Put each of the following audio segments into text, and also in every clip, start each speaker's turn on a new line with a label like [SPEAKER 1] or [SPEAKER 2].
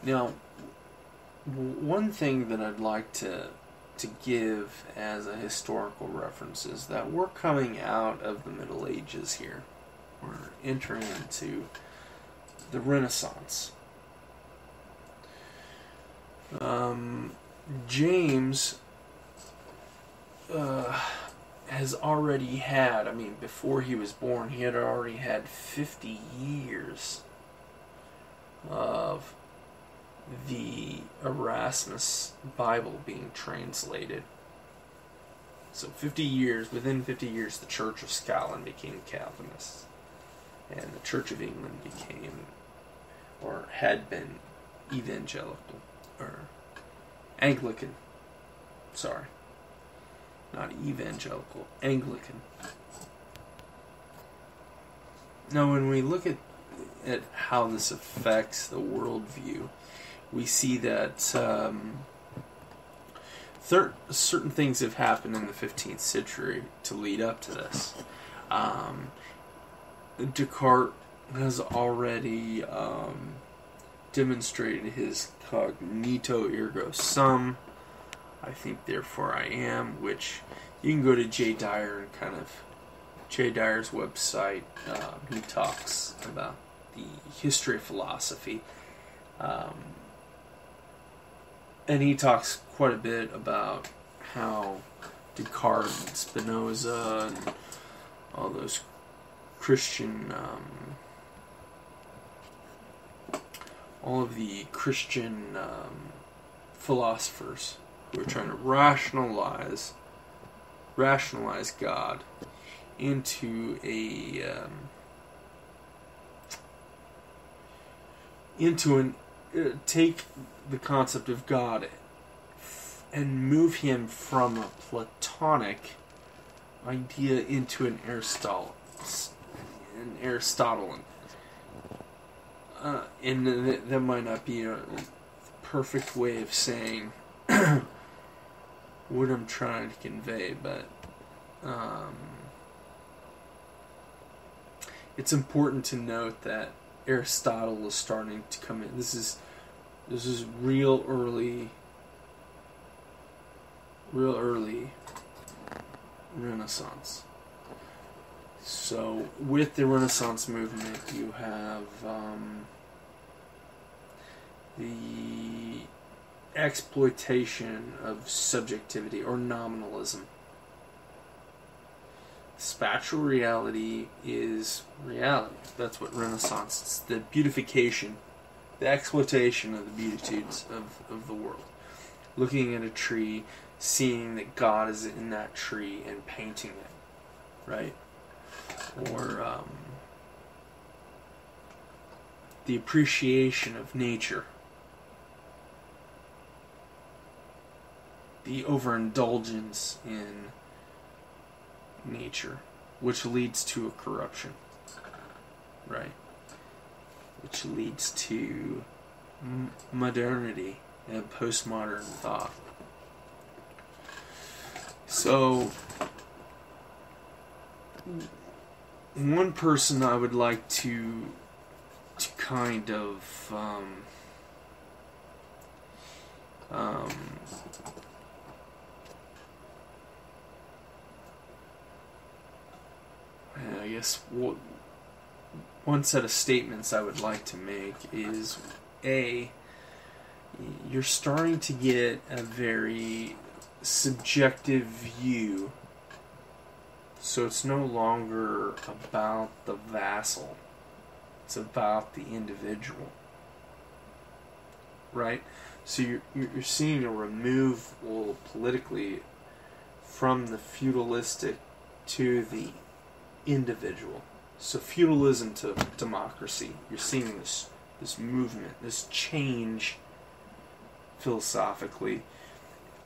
[SPEAKER 1] Now, one thing that I'd like to give as a historical reference is that we're coming out of the Middle Ages here. We're entering into the Renaissance. James has already had, before he was born, he had already had 50 years of the Erasmus Bible being translated. So within 50 years, the Church of Scotland became Calvinist, and the Church of England had been evangelical, or Anglican. Sorry. Not evangelical, Anglican. Now, when we look at how this affects the worldview, we see that certain things have happened in the 15th century to lead up to this. Descartes has already demonstrated his cognito ergo sum, I think therefore I am, which you can go to Jay Dyer's website. He talks about the history of philosophy, and he talks quite a bit about how Descartes and Spinoza and all those Christian, all of the Christian philosophers who are trying to rationalize God into take the concept of God and move him from a Platonic idea into an Aristotelian. And that might not be a perfect way of saying what I'm trying to convey, but it's important to note that Aristotle is starting to come in. This is real early Renaissance. So with the Renaissance movement, you have the exploitation of subjectivity or nominalism. Spatial reality is reality. That's what Renaissance is. The beautification, the exploitation of the beatitudes of the world. Looking at a tree, seeing that God is in that tree and painting it, right? Or the appreciation of nature. The overindulgence in nature, which leads to a corruption, right? Which leads to modernity and postmodern thought. So, one person I would like to kind of I guess one set of statements I would like to make is, A, you're starting to get a very subjective view. So it's no longer about the vassal. It's about the individual. Right? So you're seeing a removal politically from the feudalistic to the individual. So feudalism to democracy. You're seeing this movement, this change philosophically.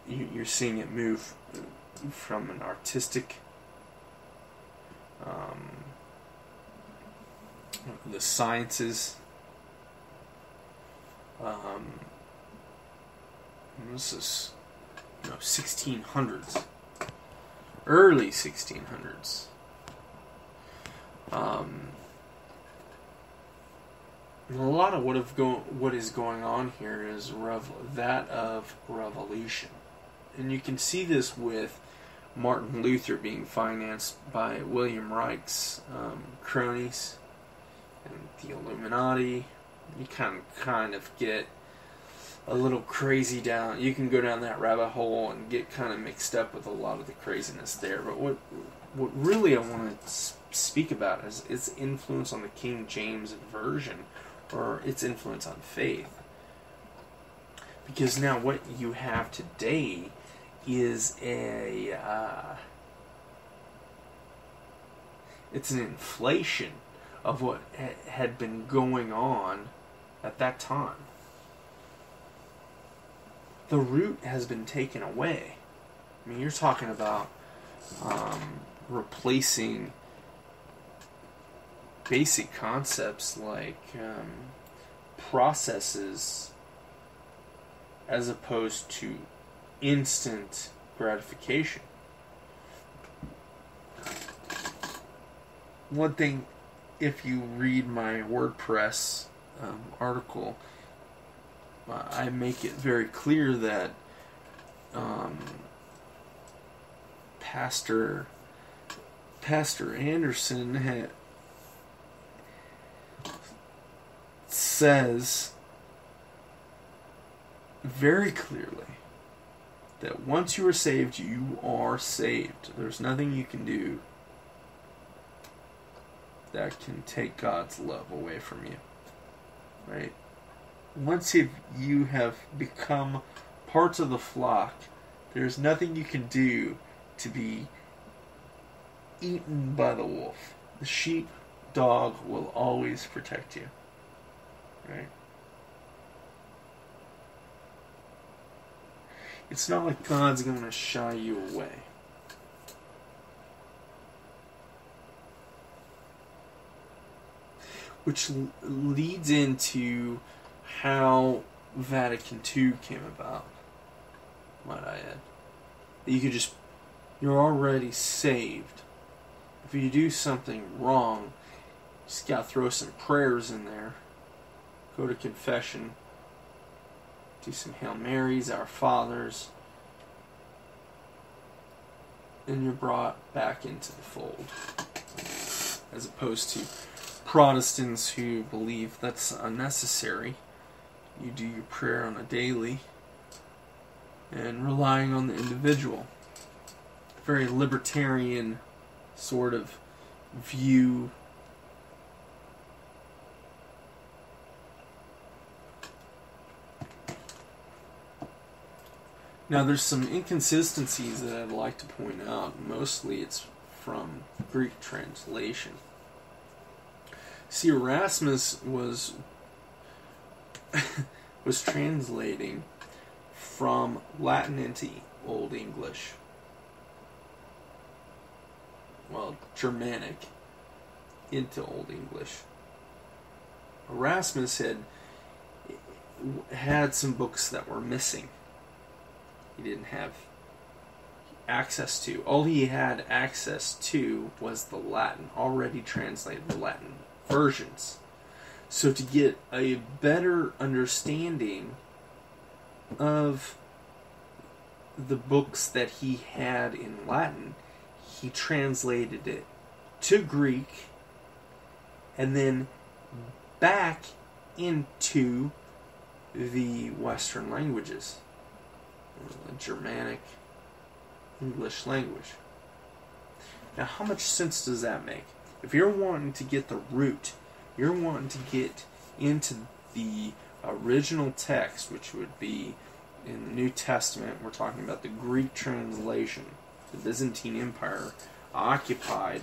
[SPEAKER 1] You're seeing it move from an artistic, the sciences. This is 1600s, early 1600s. And a lot of what is going on here is that of revolution. And you can see this with Martin Luther being financed by William Reich's cronies and the Illuminati. You kind of get a little crazy down. You can go down that rabbit hole and get kind of mixed up with a lot of the craziness there. But what really I want to speak about is its influence on the King James Version, or its influence on faith. Because now what you have today is it's an inflation of what had been going on at that time. The root has been taken away. I mean, you're talking about replacing basic concepts like processes as opposed to instant gratification. One thing, if you read my WordPress article, I make it very clear that Pastor Anderson says very clearly that once you are saved, you are saved. There's nothing you can do that can take God's love away from you. Right? Once you have become parts of the flock, there's nothing you can do to be eaten by the wolf. The sheep dog will always protect you. Right? It's not like God's going to shy you away. Which leads into how Vatican II came about, might I add. You're already saved. If you do something wrong, you just gotta throw some prayers in there. Go to confession. Do some Hail Marys, Our Fathers. And you're brought back into the fold. As opposed to Protestants who believe that's unnecessary. You do your prayer on a daily and relying on the individual. Very libertarian sort of view. Now there's some inconsistencies that I'd like to point out. Mostly it's from Greek translation. See, Erasmus was translating from Latin into Old English. Well, Germanic into Old English. Erasmus had some books that were missing. He didn't have access to. All he had access to was the Latin, already translated Latin versions. So to get a better understanding of the books that he had in Latin, he translated it to Greek and then back into the Western languages, the Germanic, English language. Now, how much sense does that make? If you're wanting to get the root, you're wanting to get into the original text, which would be in the New Testament, we're talking about the Greek translation. The Byzantine Empire occupied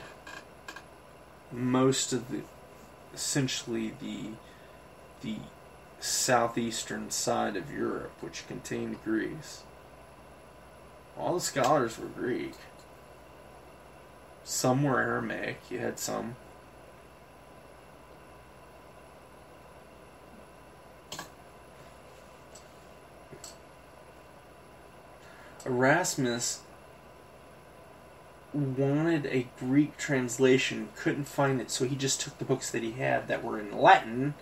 [SPEAKER 1] most of essentially the southeastern side of Europe, which contained Greece. All the scholars were Greek. Some were Aramaic. You had some. Erasmus wanted a Greek translation, couldn't find it, so he just took the books that he had that were in Latin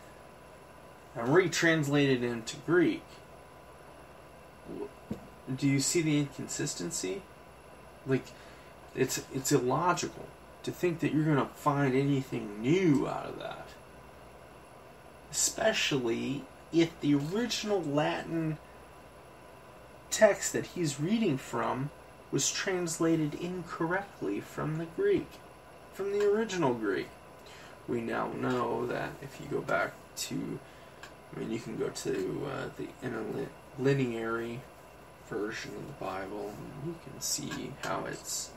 [SPEAKER 1] and retranslated into Greek, do you see the inconsistency? Like, it's illogical to think that you're going to find anything new out of that. Especially if the original Latin text that he's reading from was translated incorrectly from the Greek, from the original Greek. We now know that if you go back to, you can go to the interlineary version of the Bible, and you can see how it's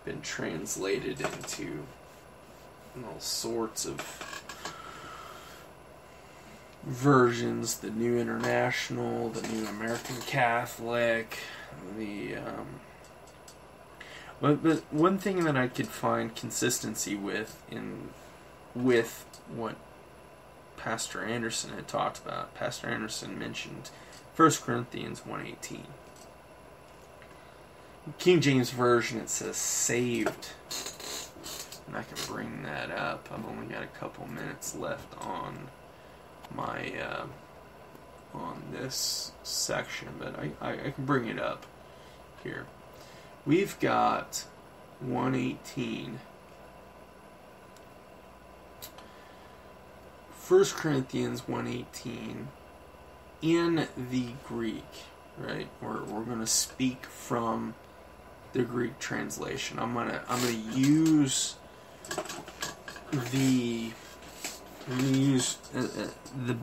[SPEAKER 1] been translated into all sorts of versions. The New International, the New American Catholic, but one thing that I could find consistency with what Pastor Anderson had talked about. Pastor Anderson mentioned 1 Corinthians 1:18. King James Version, it says saved. And I can bring that up. I've only got a couple minutes left on my on this section, but I can bring it up here. We've got 1:18. 1 Corinthians 1:18 in the Greek, right? We're going to speak from the Greek translation. I'm gonna use the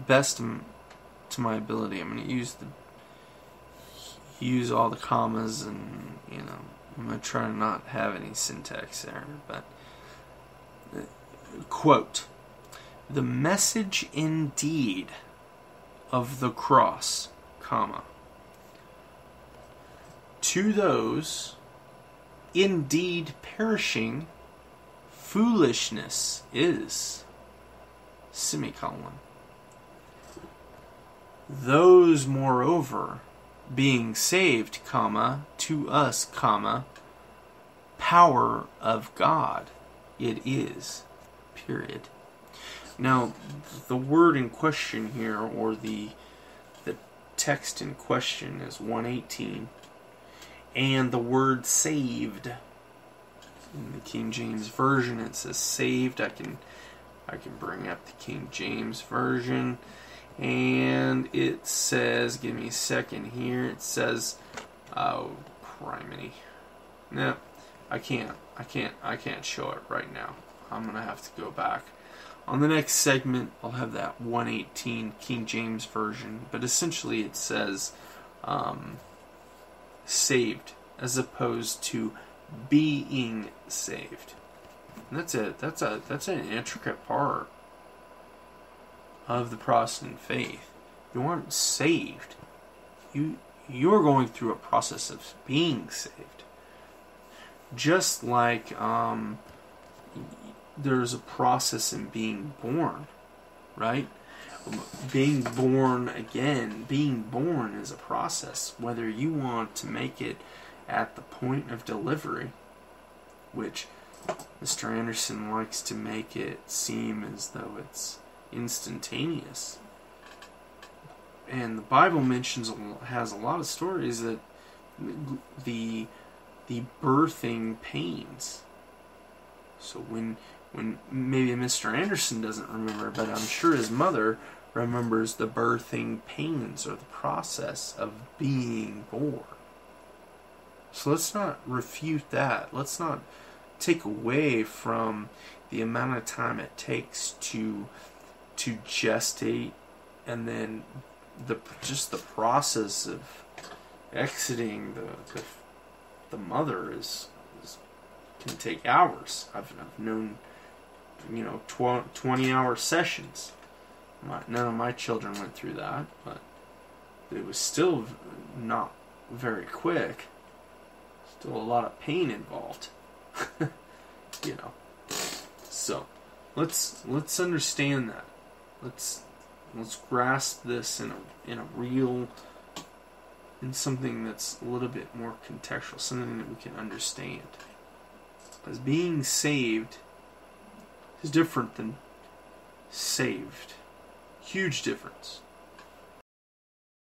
[SPEAKER 1] best to my ability. I'm going to use all the commas, and I'm going to try to not have any syntax error. But quote, "The message indeed of the cross, comma, to those indeed perishing, foolishness is, semicolon. Those, moreover, being saved, comma, to us, comma, power of God it is, period." Now, the word in question here, or the text in question, is 1:18, and the word saved, in the King James Version it says saved. I can bring up the King James Version, and it says, give me a second here, it says, oh, criminy. No, I can't show it right now. I'm going to have to go back. On the next segment, I'll have that 1:18 King James Version, but essentially it says saved as opposed to being saved. And that's an intricate part of the Protestant faith. You aren't saved. You're going through a process of being saved. Just like there's a process in being born, right? Being born again, being born is a process. Whether you want to make it at the point of delivery, which Mr. Anderson likes to make it seem as though it's instantaneous. And the Bible has a lot of stories that the birthing pains. So when maybe Mr. Anderson doesn't remember, but I'm sure his mother remembers the birthing pains, or the process of being born. So let's not refute that. Let's not take away from the amount of time it takes to gestate, and then the process of exiting the mother can take hours. I've known 20-hour sessions. None of my children went through that, but it was still not very quick. Still a lot of pain involved. So let's understand that. Let's grasp this in something that's a little bit more contextual, something that we can understand. As being saved is different than saved. Huge difference.